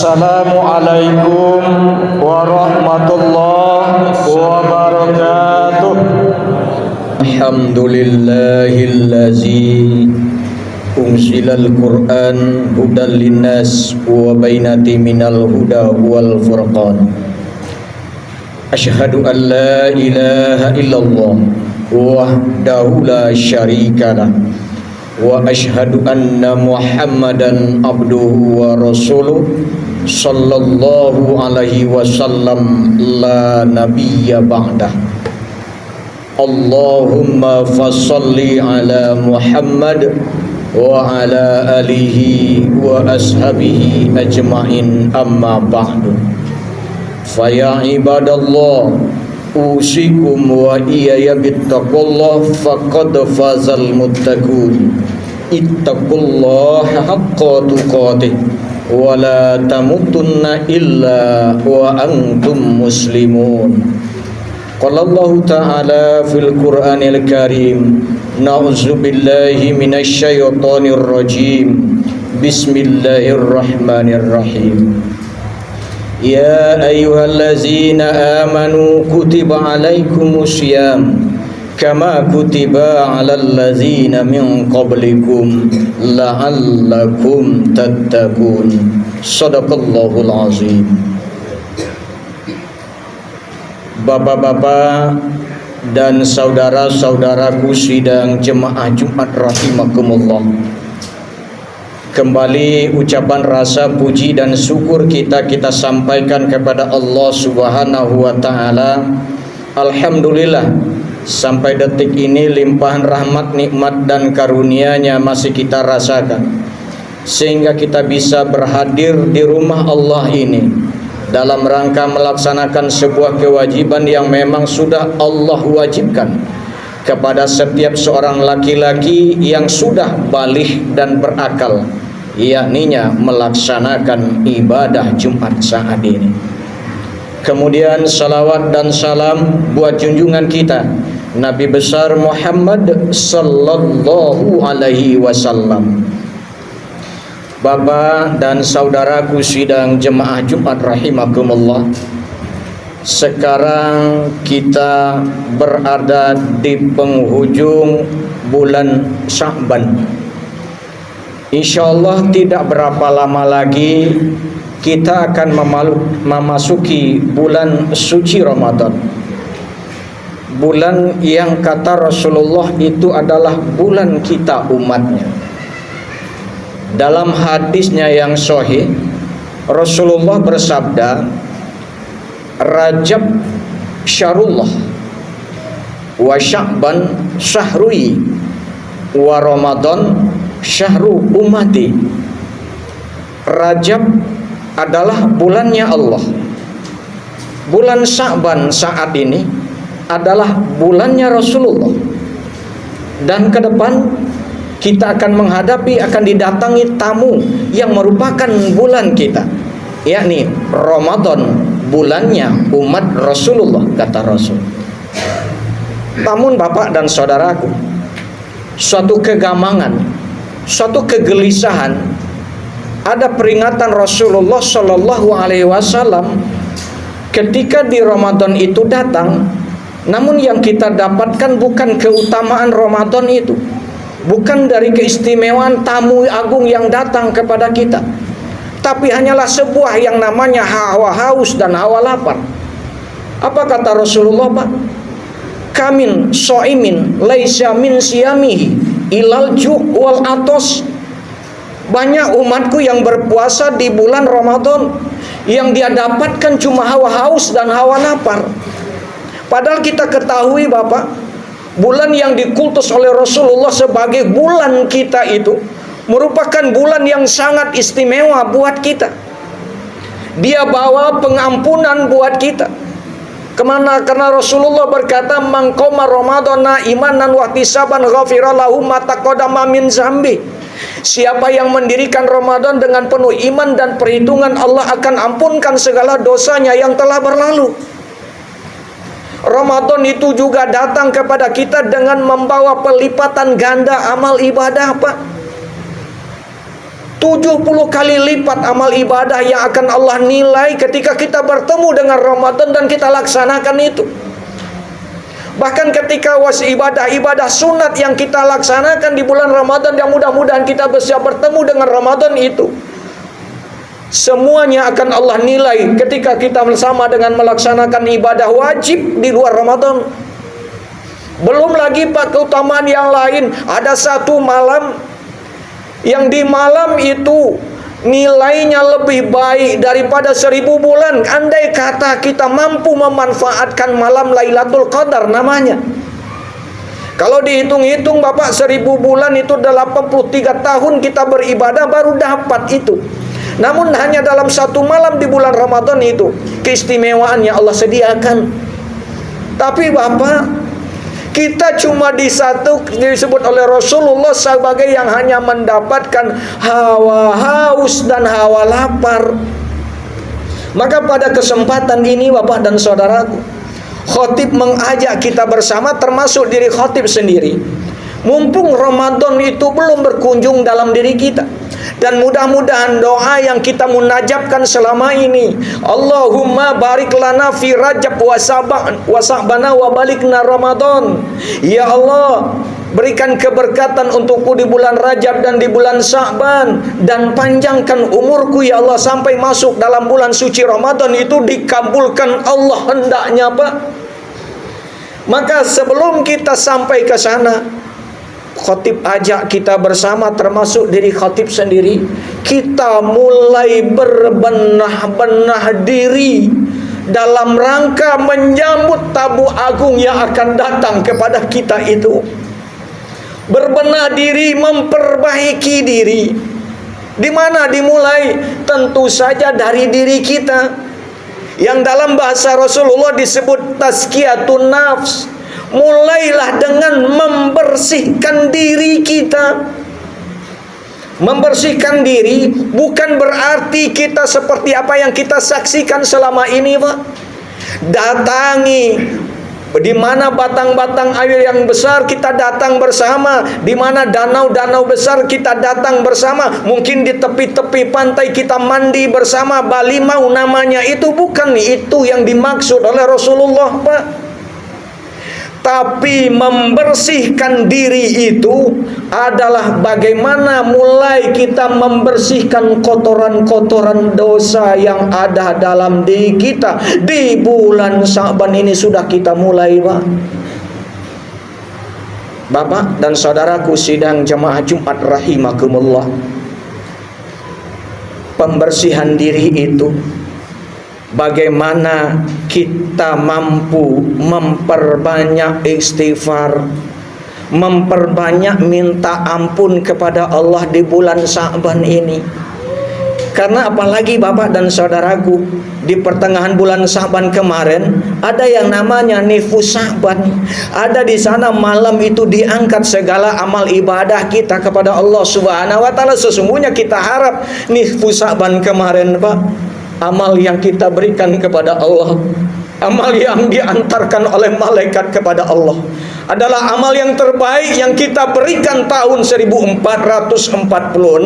Assalamualaikum warahmatullahi wabarakatuh. Alhamdulillahillazi unzilal Qur'an hudan linnas wa bainati minal huda wal furqan. Asyhadu an la ilaha illallah wahdahu la syarikalah wa asyhadu anna Muhammadan abduhu wa rasuluh sallallahu alaihi wasallam la nabiyya ba'dah. Allahumma fassalli ala Muhammad wa ala alihi wa ashabihi ajma'in, amma ba'du. Faya ibadallah, usikum wa iyaya bittaqullah faqad fazal muttaqun. Ittaqullaha haqqa tuqatih wa la tamutunna illa wa antum muslimun. Qala Allah ta'ala fil Qur'anil Karim, na'udzu billahi minasy syaithanir rajim. Bismillahirrahmanirrahim. Ya ayyuhallazina amanu kutiba alaikumus syiyam kama kutiba alal ladzina min qablikum la'allakum tattaqun. Shadaqallahul azim. Bapak-bapak dan saudara-saudaraku sidang jemaah Jumat rahimakumullah, kembali ucapan rasa puji dan syukur kita sampaikan kepada Allah Subhanahu wa taala. Alhamdulillah, sampai detik ini limpahan rahmat, nikmat dan karunia-Nya masih kita rasakan, sehingga kita bisa berhadir di rumah Allah ini dalam rangka melaksanakan sebuah kewajiban yang memang sudah Allah wajibkan kepada setiap seorang laki-laki yang sudah baligh dan berakal, yakninya melaksanakan ibadah Jumat saat ini. Kemudian salawat dan salam buat junjungan kita Nabi besar Muhammad sallallahu alaihi wasallam. Bapak dan saudaraku sidang jemaah Jumat rahimakumullah, sekarang kita berada di penghujung bulan Sya'ban. Insyaallah tidak berapa lama lagi kita akan memasuki bulan suci Ramadan. Bulan yang kata Rasulullah itu adalah bulan kita umatnya. Dalam hadisnya yang sahih, Rasulullah bersabda, Rajab syahrullah wa Sya'ban syahrui wa Ramadan syahru ummati. Rajab adalah bulannya Allah. Bulan Sya'ban saat ini adalah bulannya Rasulullah. Dan ke depan kita akan menghadapi, akan didatangi tamu yang merupakan bulan kita, yakni Ramadan, bulannya umat Rasulullah, kata Rasul. Namun bapak dan saudaraku, suatu kegamangan, suatu kegelisahan, ada peringatan Rasulullah Shallallahu Alaihi Wasallam ketika di Ramadan itu datang. Namun yang kita dapatkan bukan keutamaan Ramadan itu, bukan dari keistimewaan tamu agung yang datang kepada kita, tapi hanyalah sebuah yang namanya hawa haus dan hawa lapar. Apa kata Rasulullah, Pak? Kamin so'imin laisa min siyamihi ilal ju' wal atos. Banyak umatku yang berpuasa di bulan Ramadan, yang dia dapatkan cuma hawa haus dan hawa lapar. Padahal kita ketahui Bapak, bulan yang dikultus oleh Rasulullah sebagai bulan kita itu merupakan bulan yang sangat istimewa buat kita. Dia bawa pengampunan buat kita. Kemana? Karena Rasulullah berkata, "Man qoma Ramadana imanan wa ihtisaban ghafira lahu ma taqaddama min zambi." Siapa yang mendirikan Ramadan dengan penuh iman dan perhitungan, Allah akan ampunkan segala dosanya yang telah berlalu. Ramadan itu juga datang kepada kita dengan membawa pelipatan ganda amal ibadah, Pak. 70 kali lipat amal ibadah yang akan Allah nilai ketika kita bertemu dengan Ramadan dan kita laksanakan itu. Bahkan ketika ibadah sunat yang kita laksanakan di bulan Ramadan, yang mudah-mudahan kita bisa bertemu dengan Ramadan itu, semuanya akan Allah nilai ketika kita bersama dengan melaksanakan ibadah wajib di luar Ramadan. Belum lagi Pak, keutamaan yang lain. Ada satu malam yang di malam itu nilainya lebih baik daripada 1000 bulan. Andai kata kita mampu memanfaatkan malam Lailatul Qadar namanya. Kalau dihitung-hitung Bapak, 1000 bulan itu 83 tahun kita beribadah baru dapat itu. Namun hanya dalam satu malam di bulan Ramadan itu keistimewaannya Allah sediakan. Tapi Bapak, kita cuma disebut oleh Rasulullah sebagai yang hanya mendapatkan hawa haus dan hawa lapar. Maka pada kesempatan ini Bapak dan saudaraku, khotib mengajak kita bersama, termasuk diri khotib sendiri. Mumpung Ramadan itu belum berkunjung dalam diri kita, dan mudah-mudahan doa yang kita munajabkan selama ini, Allahumma barik lana fi Rajab wa Sa'bana wa balikna Ramadan. Ya Allah, berikan keberkatan untukku di bulan Rajab dan di bulan Sa'ban, dan panjangkan umurku ya Allah sampai masuk dalam bulan suci Ramadan. Itu dikabulkan Allah hendaknya Pak. Maka sebelum kita sampai ke sana, khotib ajak kita bersama, termasuk diri khotib sendiri, kita mulai berbenah-benah diri dalam rangka menyambut tamu agung yang akan datang kepada kita itu. Berbenah diri, memperbaiki diri. Di mana dimulai? Tentu saja dari diri kita, yang dalam bahasa Rasulullah disebut tazkiyatun nafs. Mulailah dengan membersihkan diri kita. Membersihkan diri bukan berarti kita seperti apa yang kita saksikan selama ini Pak. Datangi di mana batang-batang air yang besar, kita datang bersama. Di mana danau-danau besar, kita datang bersama. Mungkin di tepi-tepi pantai kita mandi bersama, balimau namanya. Itu bukan itu yang dimaksud oleh Rasulullah Pak. Tapi membersihkan diri itu adalah bagaimana mulai kita membersihkan kotoran-kotoran dosa yang ada dalam diri kita. Di bulan Sa'ban ini sudah kita mulai Pak. Bapak dan saudaraku sidang jemaah Jumat rahimakumullah, pembersihan diri itu bagaimana kita mampu memperbanyak istighfar, memperbanyak minta ampun kepada Allah di bulan Sa'ban ini. Karena apalagi Bapak dan saudaraku, di pertengahan bulan Sa'ban kemarin ada yang namanya Nifus Sa'ban. Ada di sana malam itu diangkat segala amal ibadah kita kepada Allah Subhanahu wa taala. Sesungguhnya kita harap Nifus Sa'ban kemarin Pak, amal yang kita berikan kepada Allah, amal yang diantarkan oleh malaikat kepada Allah, adalah amal yang terbaik yang kita berikan tahun 1446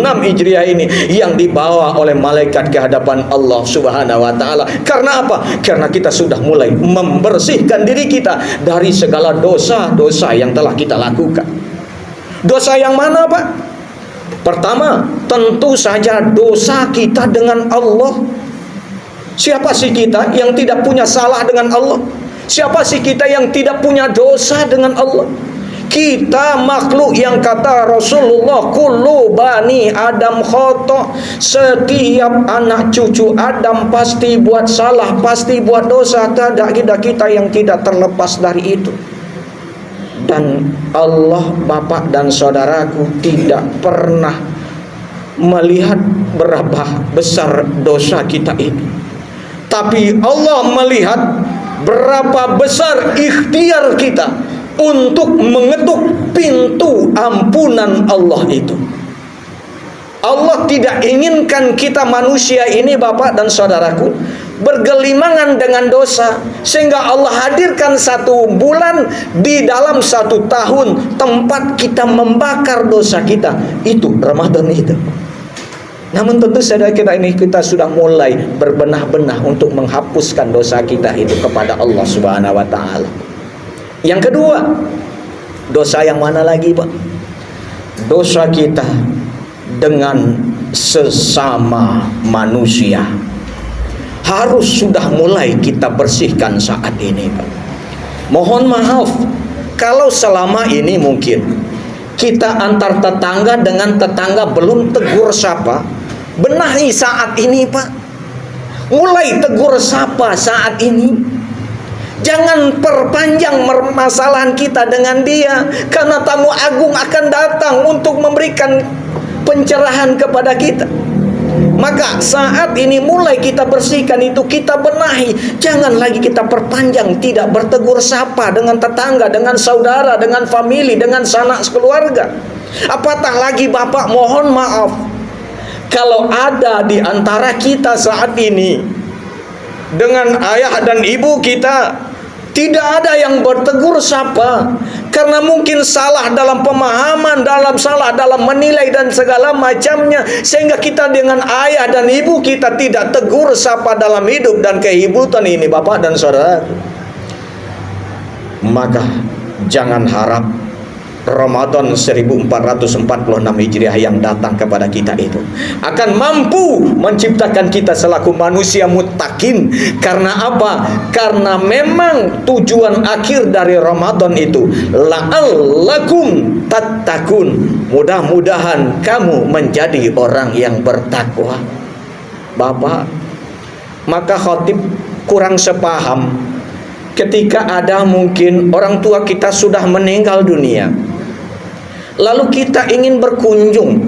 Hijriah ini, yang dibawa oleh malaikat ke hadapan Allah Subhanahu wa taala. Karena apa? Karena kita sudah mulai membersihkan diri kita dari segala dosa-dosa yang telah kita lakukan. Dosa yang mana Pak? Pertama, tentu saja dosa kita dengan Allah. Siapa sih kita yang tidak punya salah dengan Allah? Siapa sih kita yang tidak punya dosa dengan Allah? Kita makhluk yang kata Rasulullah, kullu bani Adam khata. Setiap anak cucu Adam pasti buat salah, pasti buat dosa. Tak ada kita yang tidak terlepas dari itu. Dan Allah, Bapak dan saudaraku, tidak pernah melihat berapa besar dosa kita ini. Tapi Allah melihat berapa besar ikhtiar kita untuk mengetuk pintu ampunan Allah itu. Allah tidak inginkan kita manusia ini Bapak dan saudaraku bergelimangan dengan dosa, sehingga Allah hadirkan satu bulan di dalam satu tahun tempat kita membakar dosa kita. Itu Ramadan itu. Namun tentu saudara kita sudah mulai berbenah-benah untuk menghapuskan dosa kita itu kepada Allah Subhanahu wa taala. Yang kedua, dosa yang mana lagi, Pak? Dosa kita dengan sesama manusia harus sudah mulai kita bersihkan saat ini, Pak. Mohon maaf kalau selama ini mungkin kita antar tetangga dengan tetangga belum tegur sapa. Benahi saat ini, Pak. Mulai tegur sapa saat ini. Jangan perpanjang permasalahan kita dengan dia, karena tamu agung akan datang untuk memberikan pencerahan kepada kita. Maka saat ini mulai kita bersihkan itu, kita benahi. Jangan lagi kita perpanjang tidak bertegur sapa dengan tetangga, dengan saudara, dengan famili, dengan sanak sekeluarga. Apatah lagi Bapak, mohon maaf kalau ada di antara kita saat ini dengan ayah dan ibu kita tidak ada yang bertegur sapa, karena mungkin salah dalam pemahaman, salah dalam menilai dan segala macamnya, sehingga kita dengan ayah dan ibu kita tidak tegur sapa dalam hidup dan kehidupan ini, Bapak dan Saudara. Maka jangan harap Ramadan 1446 Hijriah yang datang kepada kita itu akan mampu menciptakan kita selaku manusia muttaqin. Karena apa? Karena memang tujuan akhir dari Ramadan itu la'allakum tattaqun, mudah-mudahan kamu menjadi orang yang bertakwa. Bapak, maka khatib kurang sepaham ketika ada mungkin orang tua kita sudah meninggal dunia, lalu kita ingin berkunjung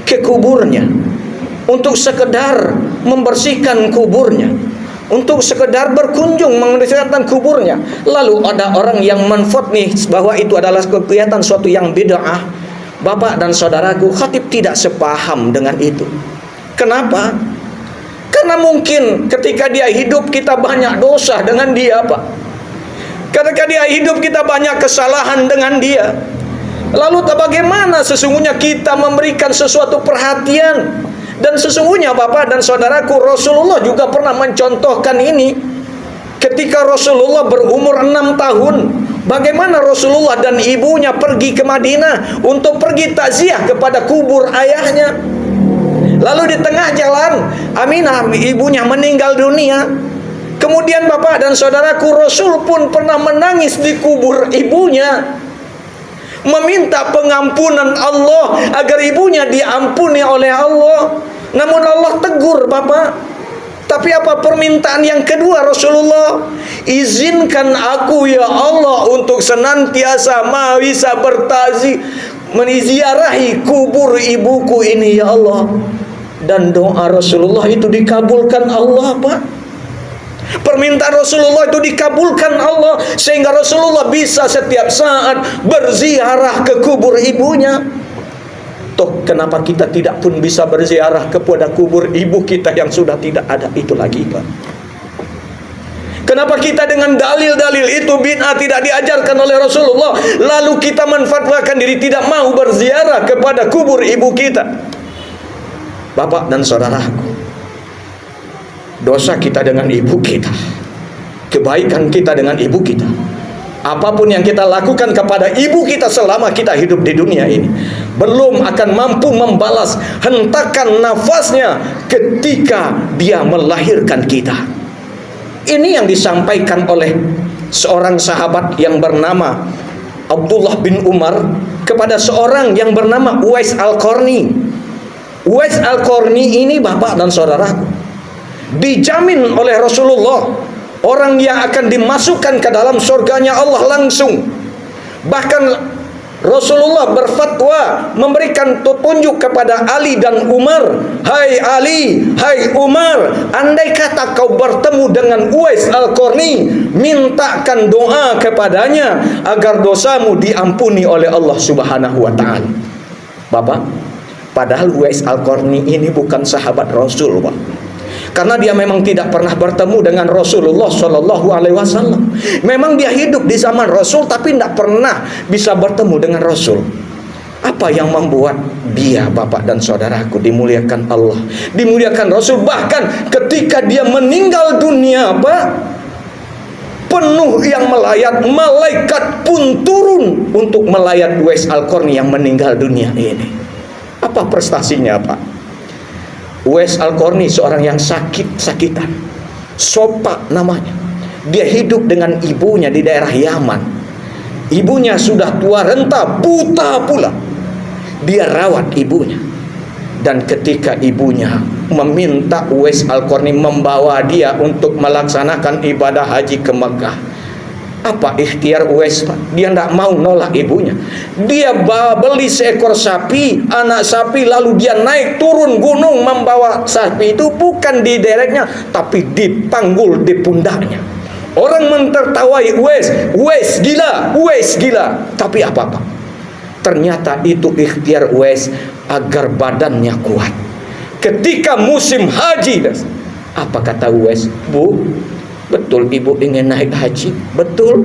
ke kuburnya untuk sekedar membersihkan kuburnya, untuk sekedar berkunjung membersihkan kuburnya. Lalu ada orang yang menfotnih bahwa itu adalah kegiatan suatu yang bid'ah. Bapak dan saudaraku, khatib tidak sepaham dengan itu. Kenapa? Karena mungkin ketika dia hidup kita banyak dosa dengan dia, Pak. Ketika dia hidup kita banyak kesalahan dengan dia. Lalu bagaimana sesungguhnya kita memberikan sesuatu perhatian? Dan sesungguhnya Bapak dan saudaraku, Rasulullah juga pernah mencontohkan ini. Ketika Rasulullah berumur 6 tahun, bagaimana Rasulullah dan ibunya pergi ke Madinah untuk pergi takziah kepada kubur ayahnya. Lalu di tengah jalan Aminah ibunya meninggal dunia. Kemudian Bapak dan saudaraku, Rasul pun pernah menangis di kubur ibunya, meminta pengampunan Allah agar ibunya diampuni oleh Allah. Namun Allah tegur Bapak. Tapi apa permintaan yang kedua Rasulullah? Izinkan aku ya Allah untuk senantiasa bisa bertazi menziarahi kubur ibuku ini ya Allah. Dan doa Rasulullah itu dikabulkan Allah, Pak. Permintaan Rasulullah itu dikabulkan Allah, sehingga Rasulullah bisa setiap saat berziarah ke kubur ibunya. Toh kenapa kita tidak pun bisa berziarah kepada kubur ibu kita yang sudah tidak ada itu lagi, Pak? Kenapa kita dengan dalil-dalil itu bid'ah tidak diajarkan oleh Rasulullah, lalu kita menfatwakan diri tidak mau berziarah kepada kubur ibu kita? Bapak dan saudaraku, dosa kita dengan ibu kita, kebaikan kita dengan ibu kita, apapun yang kita lakukan kepada ibu kita selama kita hidup di dunia ini, belum akan mampu membalas hentakan nafasnya ketika dia melahirkan kita. Ini yang disampaikan oleh seorang sahabat yang bernama Abdullah bin Umar kepada seorang yang bernama Uwais Al-Qarni. Uwais Al-Qarni ini Bapak dan saudaraku, dijamin oleh Rasulullah orang yang akan dimasukkan ke dalam surganya Allah langsung. Bahkan Rasulullah berfatwa memberikan petunjuk kepada Ali dan Umar. Hai Ali, hai Umar, andai kata kau bertemu dengan Uwais Al-Qarni, mintakan doa kepadanya agar dosamu diampuni oleh Allah Subhanahu wa taala. Bapak, padahal Uwais Al-Qarni ini bukan sahabat Rasul, Pak. Karena dia memang tidak pernah bertemu dengan Rasulullah Shallallahu Alaihi Wasallam. Memang dia hidup di zaman Rasul, tapi tidak pernah bisa bertemu dengan Rasul. Apa Apa yang membuat dia, Bapak dan saudaraku, dimuliakan Allah, dimuliakan Rasul, bahkan ketika dia meninggal dunia, Pak, penuh yang melayat, malaikat pun turun untuk melayat Uwais Al-Qarni yang meninggal dunia ini. Apa prestasinya, Pak? Uwais Al-Qarni seorang yang sakit-sakitan, Sopa namanya. Dia hidup dengan ibunya di daerah Yaman. Ibunya sudah tua renta, buta pula. Dia rawat ibunya. Dan ketika ibunya meminta Uwais Al-Qarni membawa dia untuk melaksanakan ibadah haji ke Mekah, apa ikhtiar Uwais? Dia tidak mau nolak ibunya. Dia beli seekor sapi, anak sapi, lalu dia naik turun gunung membawa sapi itu, bukan di dereknya, tapi dipanggul di pundaknya. Orang mentertawai Uwais gila, Uwais gila. Tapi apa-apa, ternyata itu ikhtiar Uwais agar badannya kuat. Ketika musim haji, apa kata Uwais? Bu, betul ibu ingin naik haji? Betul.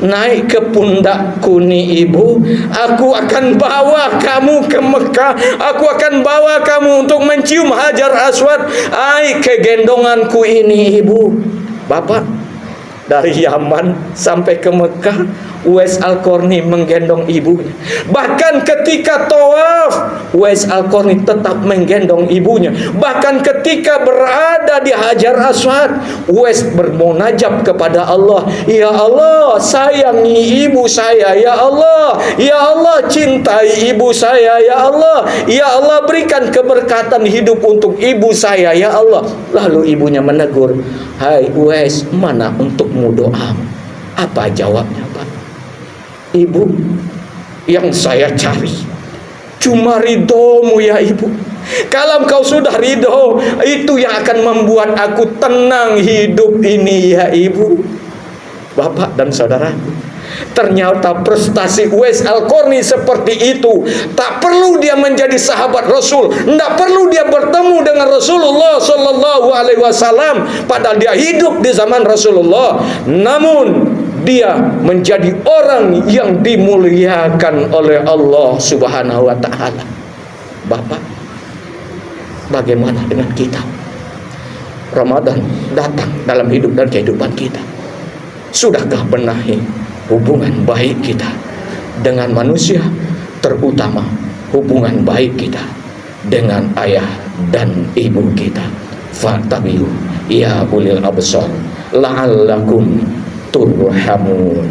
Naik ke pundakku nih ibu, aku akan bawa kamu ke Mekah, aku akan bawa kamu untuk mencium Hajar Aswad. Ai kegendonganku ini ibu. Bapak, dari Yaman sampai ke Mekah, Uwais Al-Qarni menggendong ibunya. Bahkan ketika tawaf, Uwais Al-Qarni tetap menggendong ibunya. Bahkan ketika berada di Hajar Aswad, Uwais bermunajat kepada Allah, ya Allah, sayangi ibu saya, ya Allah, ya Allah, cintai ibu saya, ya Allah, ya Allah, berikan keberkatan hidup untuk ibu saya, ya Allah. Lalu ibunya menegur, hai Uwais, mana untukmu doamu? Apa jawabnya, Pak? Ibu, yang saya cari cuma ridhomu ya ibu. Kalau engkau sudah ridho, itu yang akan membuat aku tenang hidup ini ya ibu. Bapak dan saudara, ternyata prestasi Uwais Al-Qarni seperti itu. Tak perlu dia menjadi sahabat Rasul, tidak perlu dia bertemu dengan Rasulullah Sallallahu Alaihi Wasallam, padahal dia hidup di zaman Rasulullah. Namun dia menjadi orang yang dimuliakan oleh Allah Subhanahu wa Ta'ala. Bapak, bagaimana dengan kita? Ramadan datang dalam hidup dan kehidupan kita. Sudahkah benahi hubungan baik kita dengan manusia, terutama hubungan baik kita dengan ayah dan ibu kita? Fattabi'u ya ulil absar la'allakum turhamun.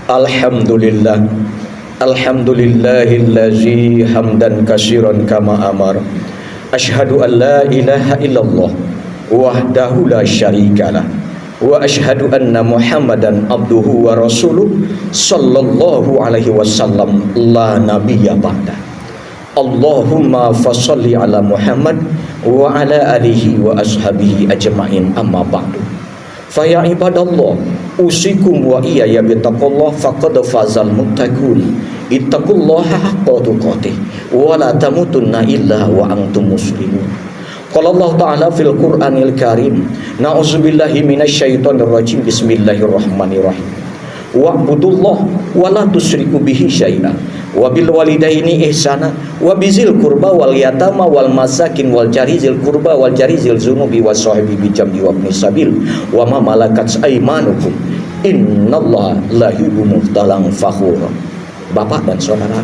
Alhamdulillah, alhamdulillahillazi hamdan katsiran kama amara. Asyhadu an la ilaha illallah wahdahu la syarikalah, wa asyhadu anna Muhammadan abduhu wa rasuluh sallallahu alaihi wasallam la nabiyya ba'da. Allahumma fasholli ala Muhammad wa ala alihi wa ashabihi ajma'in, amma ba'du. Fa ya ibadallah, usikum wa iyaya bittaqullah, faqad fazal muttaqun. Ittaqullaha haqqa tuqatih wa la tamutunna illa wa antum muslimun. Qala Allah Ta'ala fil Qur'anil Karim, na'udzubillahi minasyaitonir rajim, bismillahirrahmanirrahim. Wa'budullah wa la tusyriku bihi syai'a wa bil walidaini ihsana wa bizil qurba wal yatama wal masakin wal jarizil qurba wal jarizil zunubi was sahibi bi jambi wa ibnis sabil wa ma malakat aymanukum innallaha la yuhibbu muhtalan fakhura. Bapak dan saudara,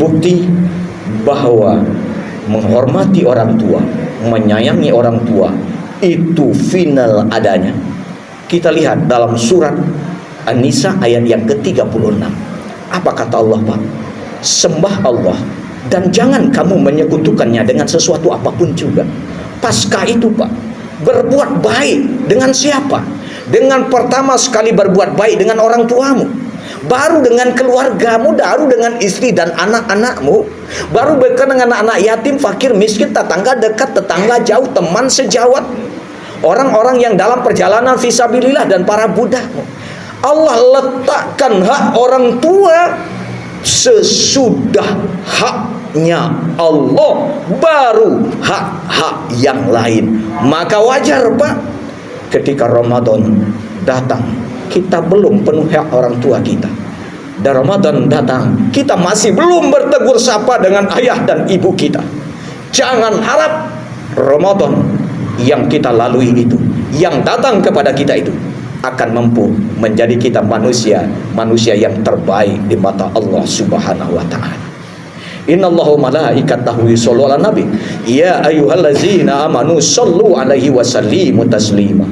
bukti bahwa menghormati orang tua, menyayangi orang tua itu final adanya. Kita lihat dalam surat An-Nisa ayat yang ke-36. Apa kata Allah, Pak? Sembah Allah dan jangan kamu menyekutukannya dengan sesuatu apapun juga. Pasca itu, Pak, berbuat baik dengan siapa? Dengan pertama sekali berbuat baik dengan orang tuamu, baru dengan keluargamu, baru dengan istri dan anak-anakmu, baru berkenan dengan anak yatim, fakir, miskin, tetangga dekat, tetangga jauh, teman sejawat, orang-orang yang dalam perjalanan fisabilillah dan para budakmu. Allah letakkan hak orang tua sesudah haknya Allah, baru hak-hak yang lain. Maka wajar, Pak, ketika Ramadan datang, kita belum penuh hak orang tua kita. Dan Ramadan datang, kita masih belum bertegur sapa dengan ayah dan ibu kita. Jangan harap Ramadan yang kita lalui itu, yang datang kepada kita itu, akan mampu menjadi kita manusia yang terbaik di mata Allah Subhanahu wa taala. Innallaha malaikatahu yusholluna 'alan nabi ya ayyuhallazina amanu shollu 'alaihi wa sallimu taslima.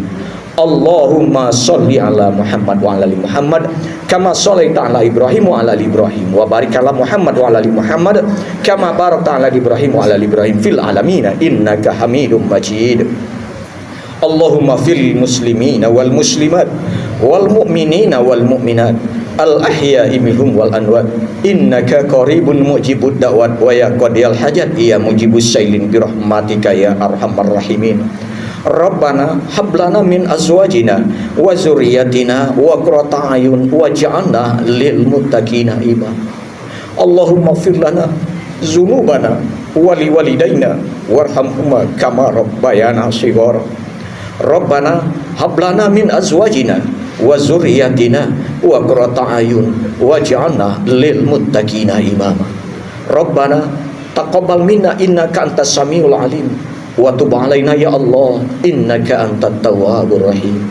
Allahumma sholli ala Muhammad wa ala ali Muhammad kama shallaita ala Ibrahim wa ala ali Ibrahim wa barik ala Muhammad wa ala ali Muhammad kama barakta ala Ibrahim wa ala ali Ibrahim fil alamin innaka Hamidum Majid. Allahumma fil muslimina wal muslimat wal mu'minina wal mu'minat al ahya'i minhum wal anwat innaka qaribun mujibud da'wat wa ya qadiyal hajat ya mujibus sailin bi rahmatika ya arhamar rahimin. Rabbana hablana min azwajina wa zurriyyatina wa qurrata ayun waj'alna lil muttaqina imama. Allahumma ighfir lana dzunubana wa liwalidayna warhamhuma kama rabbayana shighara. Rabbana hablana min azwajina wa zurriyyatina wa qurrata ayun waj'alna lil muttaqina imama. Rabbana taqabbal minna innaka antas samiul alim wa tub alaina ya Allah innaka antat tawwabur rahim.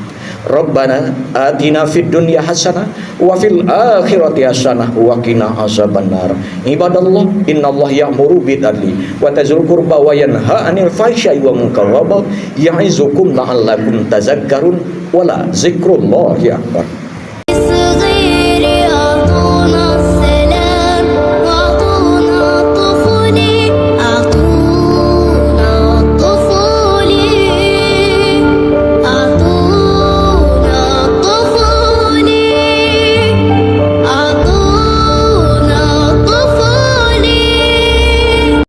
Rabbana atina fid dunya hasanah wa fil akhirati hasanah wa qina azabannar. Ibadallah innallaha ya'muru bil adli wa tazil qurba wa yanha 'anil fahsya'i wal munkar wa ya'izukum la'allakum tazakkarun wa la zikrullahi akbar.